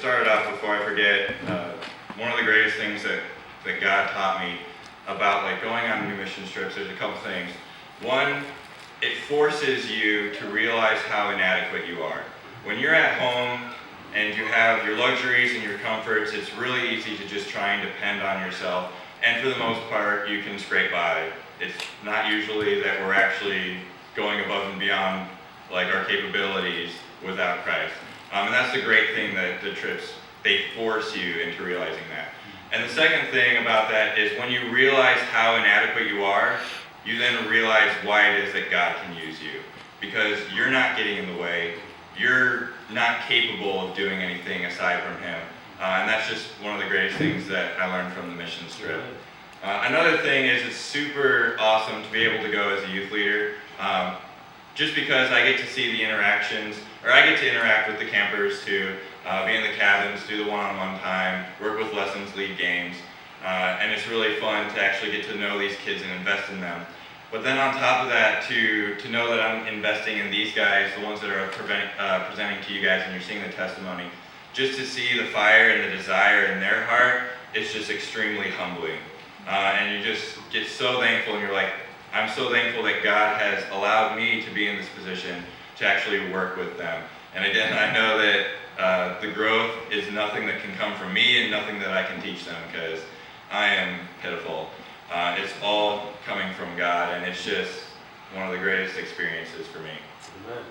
start off, before I forget, one of the greatest things that God taught me about like going on new mission trips, there's a couple things. One, it forces you to realize how inadequate you are. When you're at home and you have your luxuries and your comforts, it's really easy to just try and depend on yourself. And for the most part, you can scrape by. It's not usually that we're actually going above and beyond like our capabilities without Christ. And that's the great thing that the trips, they force you into realizing that. And the second thing about that is when you realize how inadequate you are, you then realize why it is that God can use you. Because you're not getting in the way. You're not capable of doing anything aside from Him. And that's just one of the greatest things that I learned from the missions trip. Another thing is it's super awesome to be able to go as a youth leader. Just because I get to see the interactions, or I get to interact with the campers too, be in the cabins, do the one-on-one time, work with lessons, lead games, and it's really fun to actually get to know these kids and invest in them. But then on top of that, to know that I'm investing in these guys, the ones that are presenting to you guys and you're seeing the testimony, just to see the fire and the desire in their heart, it's just extremely humbling. And you just get so thankful and you're like, I'm so thankful that God has allowed me to be in this position to actually work with them. And again, I know that the growth is nothing that can come from me and nothing that I can teach them because I am pitiful. It's all coming from God, and it's just one of the greatest experiences for me. Amen.